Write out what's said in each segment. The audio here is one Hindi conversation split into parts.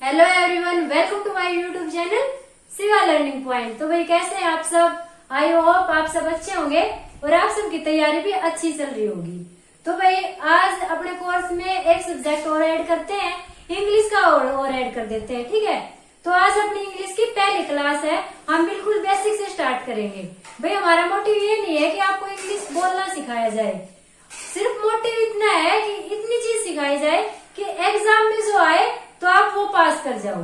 Hello everyone, welcome to my YouTube channel Shiva learning point. तो भाई कैसे हैं आप सब? आई होप आप सब अच्छे होंगे और आप सबकी तैयारी भी अच्छी चल रही होगी। तो भाई आज अपने कोर्स में एक सब्जेक्ट और ऐड करते हैं, इंग्लिश का और ऐड कर देते हैं। ठीक है, तो आज अपनी इंग्लिश की पहली क्लास है। हम बिल्कुल बेसिक से स्टार्ट करेंगे। भाई हमारा मोटिव ये नहीं है कि आपको इंग्लिश बोलना सिखाया जाए, सिर्फ मोटिव इतना है कि इतनी चीज सिखाई जाए कि एग्जाम में जो आए तो आप वो पास कर जाओ।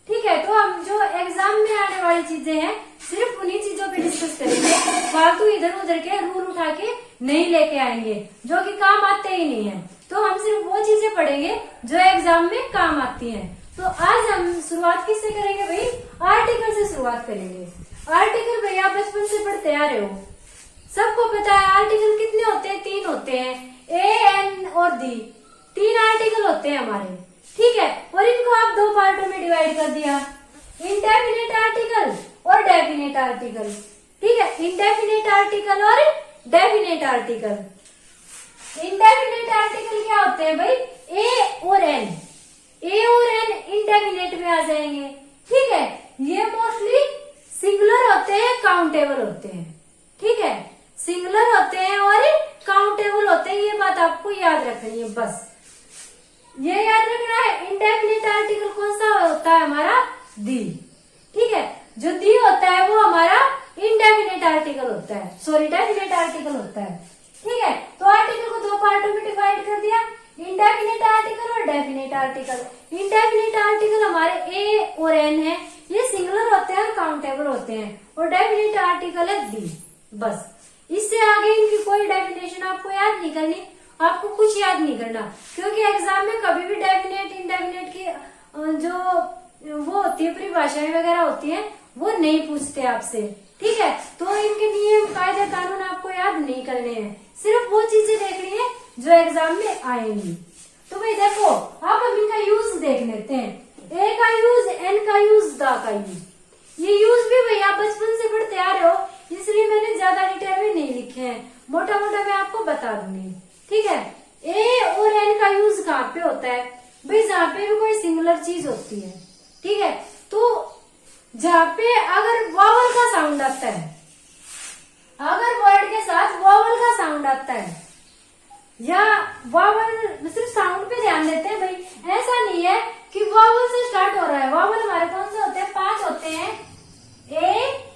ठीक है, तो हम जो एग्जाम में आने वाली चीजें हैं सिर्फ उन्हीं चीजों पे डिस्कस करेंगे। फालतू इधर उधर के रूल उठा के नहीं लेके आएंगे जो कि काम आते ही नहीं है। तो हम सिर्फ वो चीजें पढ़ेंगे जो एग्जाम में काम आती हैं। तो आज हम शुरुआत किससे करेंगे भाई? आर्टिकल से शुरुआत करेंगे। आर्टिकल भाई आप बचपन से पढ़ते आ रहे हो, सबको पता है आर्टिकल कितने होते हैं? 3 होते हैं, ए, एन और दी। 3 आर्टिकल होते हैं हमारे। ठीक है, और इनको आप 2 पार्टों में डिवाइड कर दिया, इंडेफिनिट आर्टिकल और डेफिनेट आर्टिकल। ठीक है, इंडेफिनिट आर्टिकल और डेफिनेट आर्टिकल। इंडेफिनिट आर्टिकल क्या होते हैं भाई? ए और एन। ए और एन इंडेफिनिट में आ जाएंगे। ठीक है, ये मोस्टली सिंगुलर होते हैं, काउंटेबल होते हैं। ठीक है, सिंगुलर होते हैं और काउंटेबल होते हैं। ये बात आपको याद रखनी है, बस ये याद रखना है। इंडेफिनिट आर्टिकल कौन सा होता है? हमारा दी। ठीक है, जो दी होता है वो हमारा इंडेफिनिट आर्टिकल होता है, सॉरी डेफिनेट आर्टिकल होता है। ठीक है, तो आर्टिकल को 2 पार्टों में डिवाइड कर दिया, इंडेफिनिट आर्टिकल और डेफिनेट आर्टिकल। इंडेफिनिट आर्टिकल हमारे ए और एन है, ये सिंगुलर होते हैं और काउंटेबल होते हैं, और डेफिनेट आर्टिकल है दी। बस इससे आगे इनकी कोई डेफिनेशन आपको याद नहीं करनी, आपको कुछ याद नहीं करना, क्योंकि एग्जाम में कभी भी डेफिनेट इंडेफिनेट की जो वो होती है परिभाषाएं वगैरह होती हैं वो नहीं पूछते आपसे। ठीक है, तो इनके नियम कायदे कानून आपको याद नहीं करने हैं, सिर्फ वो चीजें देखनी है जो एग्जाम में आएंगी। तो भाई देखो, आप अब इनका यूज देख लेते हैं। ए का यूज, एन का यूज, द का यूज। ये यूज भी भैया बचपन से पढ़ते आ रहे हो, इसलिए मैंने ज्यादा डिटेल में नहीं लिखे हैं, मोटा मोटा मैं आपको बता दूंगी। ठीक है, ए और एन का यूज कहाँ पे होता है भाई? जहाँ पे भी कोई सिंगुलर चीज होती है। ठीक है, तो जहाँ पे अगर वॉवल का साउंड आता है, अगर वर्ड के साथ वॉवल का साउंड आता है, या वॉवल सिर्फ साउंड पे ध्यान देते हैं भाई, ऐसा नहीं है कि वॉवल से स्टार्ट हो रहा है। वॉवल हमारे कौन से होते हैं? 5 होते हैं, ए,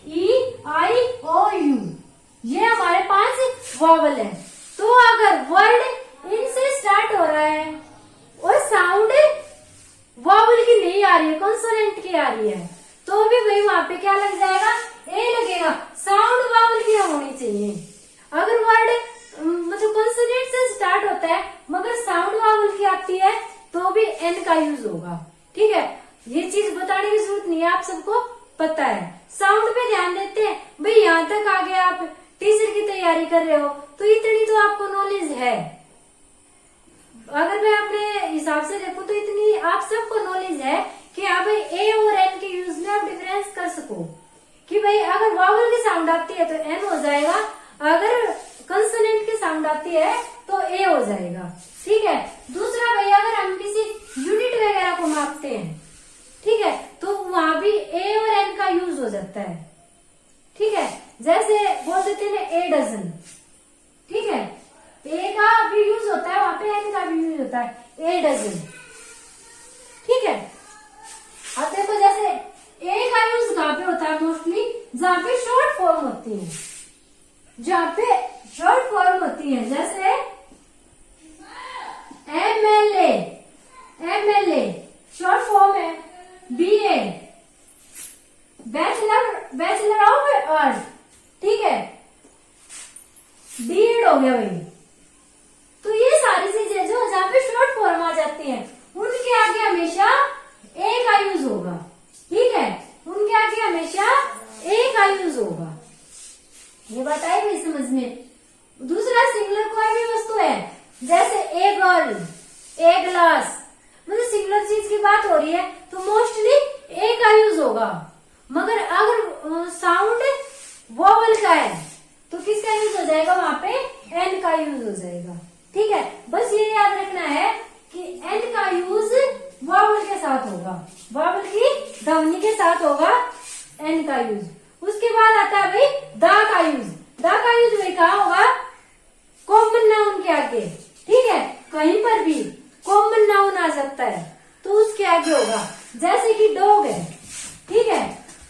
ई, आई, ओ, यू। ये हमारे 5 वॉवल है। तो अगर वर्ड इनसे स्टार्ट हो रहा है और साउंड वॉवल की नहीं आ रही है, कॉन्सोनेंट की आ रही है, तो भी भाई वहां पे क्या लग जाएगा? ए लगेगा। साउंड वॉवल की होनी चाहिए। अगर वर्ड मतलब कॉन्सोनेंट से स्टार्ट होता है मगर साउंड वॉवल की आती है तो भी एन का यूज होगा। ठीक है, ये चीज बताने की जरूरत नहीं है, आप सबको पता है। साउंड पे ध्यान देते हैं भाई, यहाँ तक आगे आप टीचर की तैयारी कर रहे हो तो इतनी तो आपको नॉलेज है। अगर मैं अपने हिसाब से देखूं तो इतनी आप सबको नॉलेज है कि हाँ भाई ए और एन के यूज में आप डिफरेंस कर सको कि भाई अगर वॉवल की साउंड आती है तो एन हो जाएगा, अगर कंसोनेंट की साउंड आती है तो ए हो जाएगा। ठीक है, दूसरा भाई अगर हम किसी यूनिट वगैरह को मापते हैं, ठीक है, तो वहां भी ए और एन का यूज हो जाता है। ठीक है, जैसे बोल देते हैं ए डजन। ठीक है, ए का भी यूज होता है, वहां पे एन का भी यूज होता है, ए डजन। ठीक है, अब देखो जैसे ए का यूज कहाँ पे होता है? मोस्टली जहाँ पे शॉर्ट फॉर्म होती है, जहाँ पे शॉर्ट फॉर्म होती है, जैसे एमएलए। एमएलए शॉर्ट फॉर्म है बीए, बैचलर ऑफ आर्ट। ठीक है, बीएड हो गया भाई। तो ये सारी चीजें जो जहाँ पे शॉर्ट फॉर्म आ जाती हैं उनके आगे हमेशा ए का यूज होगा। ठीक है, उनके आगे हमेशा ए का यूज होगा। ये बात आई भाई समझ में? दूसरा सिंगुलर कोई भी वस्तु है, जैसे ए गर्ल, ए ग्लास, मतलब सिंगुलर चीज की बात हो रही है तो मोस्टली ए का यूज होगा। मगर अगर साउंड वॉवल का है तो किसका यूज हो जाएगा? वहां पे एन का यूज हो जाएगा। ठीक है, बस ये याद रखना है कि एन का यूज वावल के साथ होगा, वावल की ध्वनि के साथ होगा एन का यूज। उसके बाद आता है भाई दा का यूज। दा का यूज भाई कहा होगा, कॉमन नाउन के आगे, ठीक है, कहीं पर भी कॉमन नाउन आ सकता है तो उसके आगे होगा। जैसे कि डॉग है, ठीक है,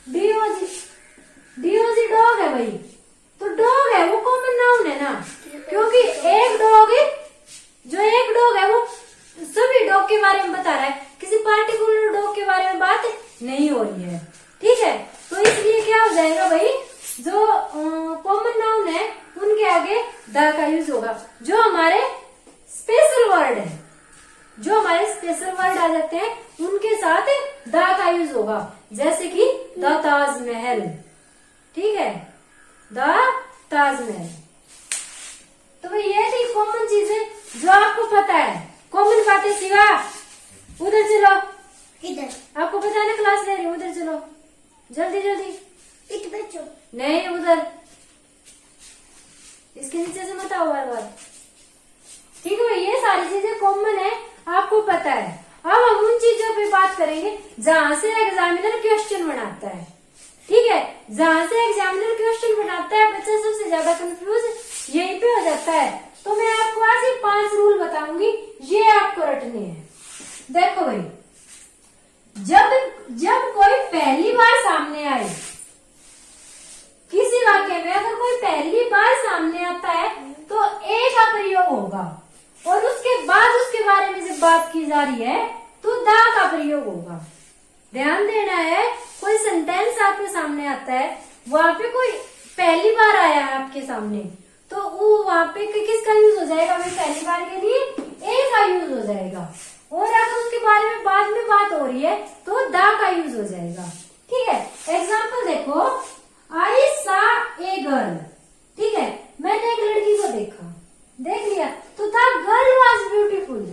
डीओजी, डीओजी डॉग है भाई, तो डॉग है वो कॉमन नाउन है ना, क्योंकि एक डॉग है, जो एक डॉग है वो सभी डॉग के बारे में बता रहा है, किसी पार्टिकुलर डॉग के बारे में बात नहीं हो रही है, ठीक है। तो इसलिए क्या हो जाएगा भाई, जो कॉमन नाउन है उनके आगे द का यूज होगा। जो हमारे स्पेशल वर्ड है, जो हमारे स्पेशल वर्ड आ जाते हैं उनके साथ द का यूज होगा। जैसे कि द ताजमहल, ठीक है, द ताजमहल। तो भाई ये थी कॉमन चीजें जो आपको पता है, कॉमन बातें। सिवा उधर चलो, इधर आपको पता है ना क्लास ले रही हूँ, उधर चलो जल्दी जल्दी। इधर बच्चों नहीं उधर, इसके नीचे से मत आओ बार बार, ठीक है भाई। ये सारी चीजें कॉमन है, आपको पता है। अब हम उन चीजों पे बात करेंगे जहां से एग्जामिनर क्वेश्चन बनाता है, ठीक है, जहां से एग्जामिनर क्वेश्चन बनाता है बच्चा सबसे ज्यादा कंफ्यूज यहीं पे हो जाता है। तो मैं आपको आज ये 5 रूल बताऊंगी, ये आपको रटने हैं। देखो भाई, जब कोई पहली बार सामने आए, किसी वाक्य में अगर कोई पहली बार सामने आता है तो ए का प्रयोग होगा, और उसके बाद उसके बारे में जब बात की जा रही है तो दा का प्रयोग होगा। ध्यान देना है, कोई सेंटेंस आपके सामने आता है, वहां पे कोई पहली बार आया है आपके सामने, तो वो वहां पे किसका यूज हो जाएगा भाई, पहली बार के लिए ए का यूज हो जाएगा। और अगर उसके बारे में बाद में बात हो रही है तो दा का यूज हो जाएगा, ठीक है। एग्जाम्पल देखो, आई सा ए गर्ल, ठीक है, मैंने एक लड़की को देखा, देख लिया, तो द गर्ल वॉज ब्यूटीफुल।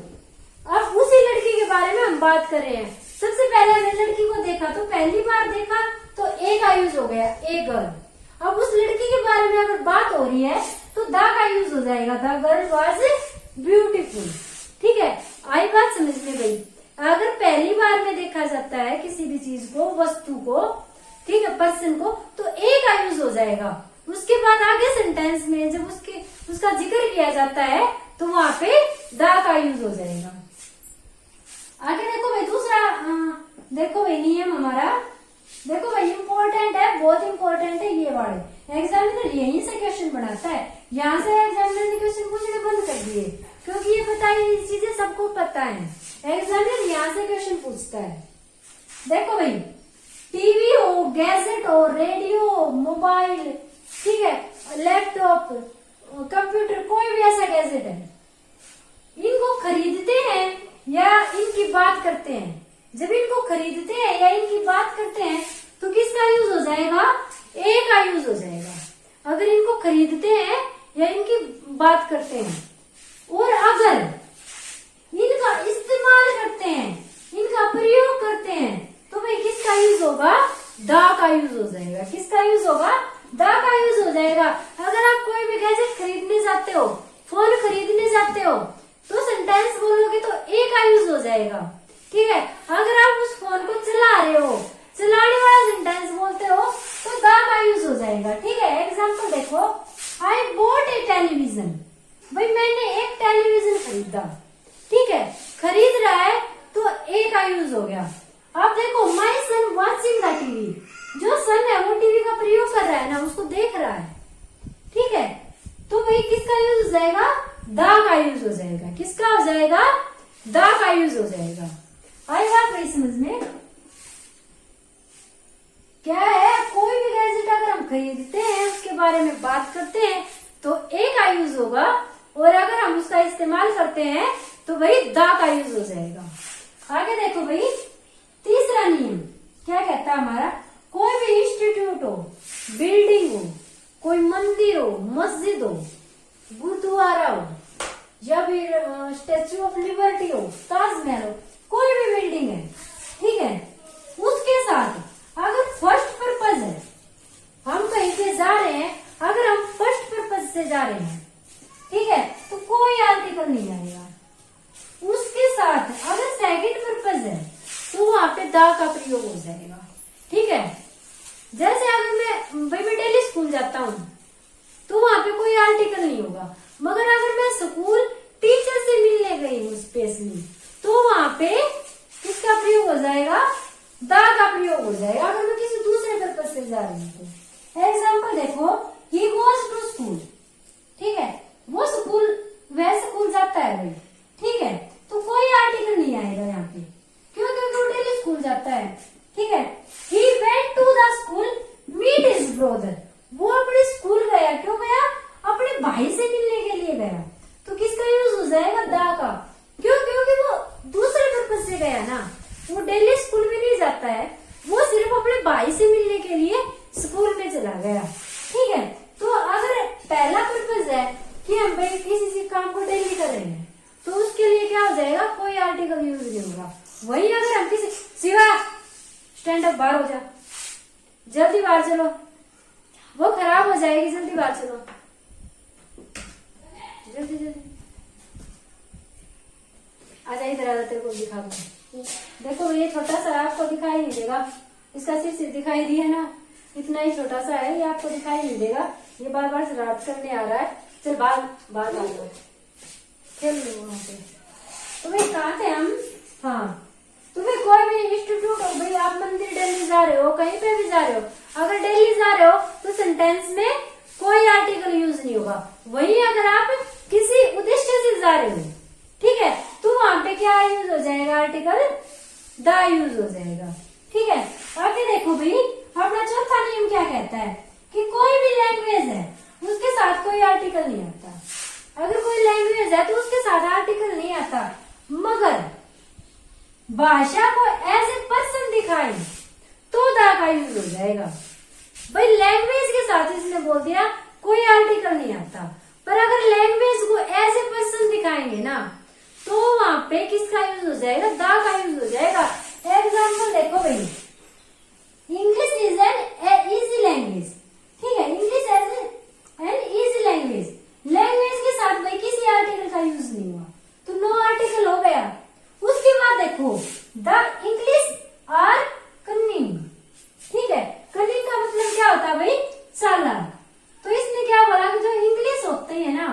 अब उसी लड़की के बारे में हम बात कर रहे हैं। सबसे पहले हमने लड़की को देखा, तो पहली बार देखा तो ए का यूज हो गया, ए गर्ल। अब उस लड़की के बारे में अगर बात हो रही है तो द का यूज हो जाएगा, द गर्ल वॉज ब्यूटीफुल, ठीक है। आई बात समझ में गई। अगर पहली बार में देखा जाता है किसी भी चीज को, वस्तु को, ठीक है, पर्सन को, तो ए का यूज हो जाएगा। उसके बाद आगे सेंटेंस में जब उसका जिक्र किया जाता है तो वहां पे दा का यूज हो जाएगा। आगे देखो भाई, दूसरा देखो भाई नियम हमारा, देखो भाई इम्पोर्टेंट है, बहुत इम्पोर्टेंट है ये वाले। एग्जामिनर यहीं से क्वेश्चन बनाता है, यहाँ से एग्जामिनर ने क्वेश्चन पूछने बंद कर दिए, क्योंकि ये पता है, ये चीजें सबको पता है। एग्जामिनर यहाँ से क्वेश्चन पूछता है। देखो भाई, टीवी हो, गैजेट हो, रेडियो हो, मोबाइल, ठीक है, लैपटॉप, कंप्यूटर, कोई भी ऐसा गैजेट है, इनको खरीदते हैं या इनकी बात करते हैं। जब इनको खरीदते हैं या इनकी बात करते हैं तो किसका यूज हो जाएगा, ए का यूज हो जाएगा। अगर इनको खरीदते हैं या इनकी बात करते हैं, और अगर इनका इस्तेमाल करते हैं, इनका प्रयोग करते हैं, तो भाई किसका यूज होगा, दा का यूज हो जाएगा। किसका यूज होगा, दा का यूज हो जाएगा। अगर आप कोई भी गैजेट खरीदने जाते हो, फोन खरीदने जाते हो, तो सेंटेंस बोलोगे तो ए का यूज हो जाएगा, ठीक है। अगर आप उस फोन को चला रहे हो, चलाने वाला सेंटेंस बोलते हो तो दा का यूज हो जाएगा, ठीक है। एग्जाम्पल देखो, आई बोट ए टेलीविजन, भाई मैंने एक टेलीविजन खरीदा, ठीक है, खरीद रहा है तो ए का यूज हो गया। अब देखो, माई सन वॉचिंग द टीवी, जो सन है वो टीवी का प्रयोग कर रहा है ना, उसको देख रहा है, ठीक है, तो भाई किसका यूज हो जाएगा, दा का यूज हो जाएगा। किसका हो जाएगा, दा का यूज हो जाएगा। आई बात भाई समझ में? क्या है, कोई भी गैजेट अगर हम खरीदते हैं, उसके बारे में बात करते हैं तो ए का यूज होगा, और अगर हम उसका इस्तेमाल करते हैं तो भाई दा का यूज हो जाएगा। आगे देखो भाई, तीसरा नियम क्या कहता है हमारा, कोई भी इंस्टीट्यूट हो, बिल्डिंग हो, कोई मंदिर हो, मस्जिद हो, गुरुद्वारा हो, या फिर स्टेच्यू ऑफ लिबर्टी हो, ताजमहल हो, कोई भी बिल्डिंग है, ठीक है, उसके साथ अगर फर्स्ट पर्पज है, हम कहीं पे जा रहे हैं, अगर हम फर्स्ट पर्पज से जा रहे हैं, ठीक है, तो कोई आर्टिकल नहीं आएगा। उसके साथ अगर सेकंड पर्पज है, द का प्रयोग हो जाएगा। ठीक है, जैसे अगर मैं डेली स्कूल जाता हूँ तो वहां पे कोई आर्टिकल नहीं होगा, मगर अगर मैं स्कूल टीचर से मिलने गई हूँ स्पेशली, तो वहां पे किसका प्रयोग हो जाएगा, द का प्रयोग हो जाएगा। अगर मैं किसी दूसरे पर्पज से जा रही हूँ तो एग्जाम्पल देखो, ही गोज टू स्कूल, ठीक है, वो स्कूल जाता है भाई, ठीक है, तो कोई आर्टिकल नहीं आएगा यहाँ पे, क्यों, क्योंकि वो डेली स्कूल जाता है। ठीक है, he went to the school meet his brother, वो अपने स्कूल गया, क्यों गया, अपने भाई से मिलने के लिए गया, तो किसका यूज हो जाएगा, द का, क्यों, क्योंकि वो दूसरे पर्पज से गया ना, वो डेली स्कूल में नहीं जाता है, वो सिर्फ अपने भाई से मिलने के लिए स्कूल में चला गया। ठीक है, तो अगर पहला पर्पज है कि हम भाई किसी चीज काम को डेली कर रहे हैं, तो उसके लिए क्या हो जाएगा, कोई आर्टिकल यूज नहीं होगा। वही अगर हम किसी, शिवा स्टैंड अप, बाहर हो जा, जल्दी बाहर चलो, वो खराब हो जाएगी, जल्दी बाहर चलो, जल्दी जल्दी आजा, इधर आजा, तेरे को दिखा दो। देखो ये छोटा सा आपको दिखाई नहीं देगा, इसका सिर्फ दिखाई दिया ना, इतना ही छोटा सा है, ये आपको दिखाई नहीं देगा, ये बार बार शरारत करने आ रहा है। चल बाहर आ जाओ, खेल लो वहां पे। तो भाई कहाँ थे हम, हाँ, तो भाई कोई भी इंस्टीट्यूट हो, भाई आप मंदिर डेली जा रहे हो, कहीं पे भी जा रहे हो, अगर डेली जा रहे हो तो सेंटेंस में कोई आर्टिकल यूज नहीं होगा। वही अगर आप किसी उद्देश्य से जा रहे हो, ठीक है, तो वहां पे क्या यूज हो जाएगा, आर्टिकल द यूज हो जाएगा। ठीक है, आगे देखो भाई, अपना चौथा नियम क्या कहता है कि कोई भी लैंग्वेज है उसके साथ कोई आर्टिकल नहीं आता। अगर कोई लैंग्वेज है तो उसके साथ आर्टिकल नहीं आता, मगर भाषा को एज ए पर्सन दिखाए तो द का यूज हो जाएगा। भाई लैंग्वेज के साथ इसने बोल दिया कोई आर्टिकल नहीं आता, पर अगर लैंग्वेज को एज ए पर्सन दिखाएंगे ना, तो वहां पे किसका यूज हो जाएगा, द का यूज हो जाएगा। एग्जाम्पल देखो भाई, English is an easy language, ठीक है, English an easy language, language के साथ भाई किसी आर्टिकल का यूज नहीं हुआ, तो नो आर्टिकल हो गया। उसके बाद देखो, द इंग्लिश आर कनिंग, ठीक है, कनिंग का मतलब क्या होता है भाई, चालाक। तो इसने क्या बोला कि जो इंग्लिश होती है ना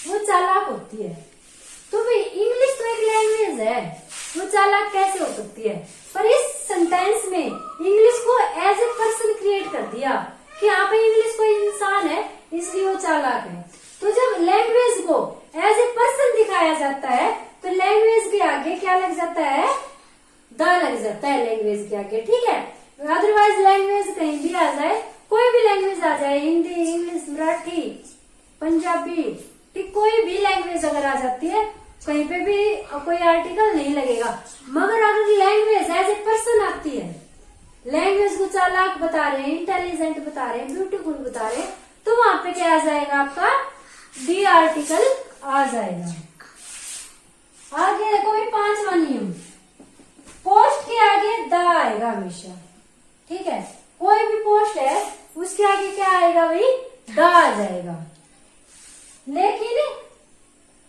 वो चालाक होती है, तो भाई इंग्लिश तो एक लैंग्वेज है, वो चालाक कैसे हो सकती है। पर इस सेंटेंस में इंग्लिश को एज ए पर्सन क्रिएट कर दिया कि यहाँ पे इंग्लिश कोई इंसान है इसलिए वो चालाक है। तो जब लैंग्वेज को एज ए पर्सन दिखाया जाता है तो लैंग्वेज के आगे क्या लग जाता है, द लग जाता है लैंग्वेज के आगे। ठीक है, अदरवाइज लैंग्वेज कहीं भी आ जाए, कोई भी लैंग्वेज आ जाए, हिंदी, इंग्लिश, मराठी, पंजाबी, ठीक, कोई भी लैंग्वेज अगर आ जाती है कहीं पे भी कोई आर्टिकल नहीं लगेगा। मगर अगर लैंग्वेज एज ए पर्सन आती है, लैंग्वेज को चालाक बता रहे हैं, इंटेलिजेंट बता रहे हैं, ब्यूटीफुल बता रहे हैं, तो वहां पे क्या आ जाएगा, आपका डी आर्टिकल आ जाएगा। आगे देखो ये पांचवा नियम, पोस्ट के आगे द आएगा हमेशा। ठीक है, कोई भी पोस्ट है उसके आगे क्या आएगा भाई, द आ जाएगा। लेकिन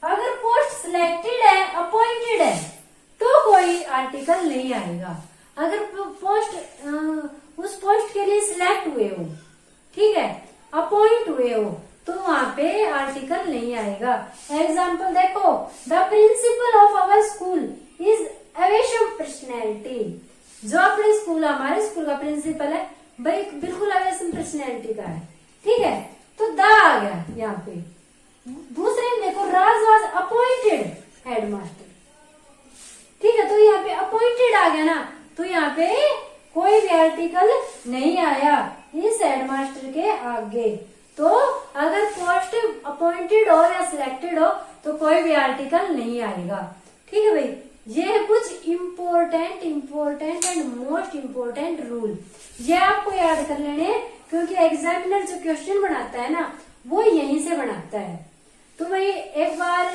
अगर पोस्ट सिलेक्टेड है, अपॉइंटेड है, तो कोई आर्टिकल नहीं आएगा। अगर पोस्ट उस पोस्ट के लिए सिलेक्ट हुए हो, ठीक है, अपॉइंट हुए हो, तो वहां पे आर्टिकल नहीं आएगा। एग्जाम्पल देखो, the principal of our school is awesome personality, जो अपने स्कूल, हमारे स्कूल का प्रिंसिपल है भाई बिल्कुल अवेशम पर्सनैलिटी का है। ठीक है, तो द आ गया यहाँ पे। दूसरे में देखो, राज वाज अपॉइंटेड हेडमास्टर, ठीक है, तो यहाँ पे अपॉइंटेड आ गया ना, तो यहाँ पे कोई भी आर्टिकल नहीं आया इस हेडमास्टर के आगे। तो अगर पोस्ट अपॉइंटेड हो या सिलेक्टेड हो तो कोई भी आर्टिकल नहीं आएगा। ठीक है भाई, ये है कुछ important and most important rule, ये आपको याद कर लेने हैं, क्योंकि एग्जामिनर जो क्वेश्चन बनाता है ना वो यहीं से बनाता है। तो भाई एक बार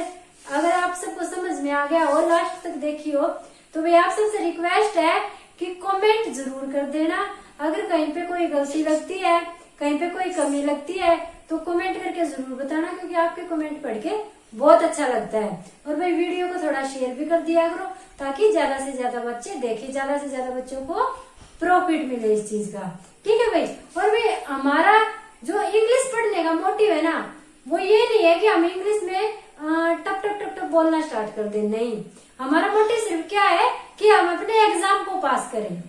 अगर आप सबको समझ में आ गया हो, लास्ट तक देखी हो, तो भाई आप सबसे रिक्वेस्ट है कि कमेंट जरूर कर देना। अगर कहीं पे कोई गलती लगती है, कहीं पे कोई कमी लगती है, तो कमेंट करके जरूर बताना, क्योंकि आपके कमेंट पढ़ के बहुत अच्छा लगता है। और भाई वीडियो को थोड़ा शेयर भी कर दिया करो ताकि ज्यादा से ज्यादा बच्चे देखें, ज्यादा से ज्यादा बच्चों को प्रॉफिट मिले इस चीज का। ठीक है भाई। और भाई हमारा जो इंग्लिश पढ़ने का मोटिव है ना, वो ये नहीं है कि हम इंग्लिश में टप टप टप टप बोलना स्टार्ट कर दें, नहीं। हमारा मोटिव सिर्फ क्या है कि हम अपने एग्जाम को पास करें।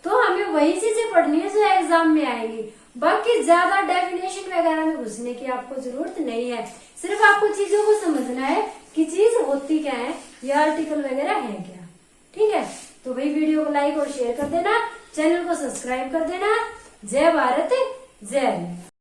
तो हमें वही चीजें पढ़नी है जो एग्जाम में आएंगी। बाकी ज्यादा डेफिनेशन वगैरह में घुसने की आपको जरूरत नहीं है। सिर्फ आपको चीजों को समझना है कि चीज होती क्या है, या आर्टिकल वगैरह है क्या। ठीक है। तो भाई वीडियो को लाइक और शेयर कर देना, चैनल को सब्सक्राइब कर देना। जय भारत, जय हिंद।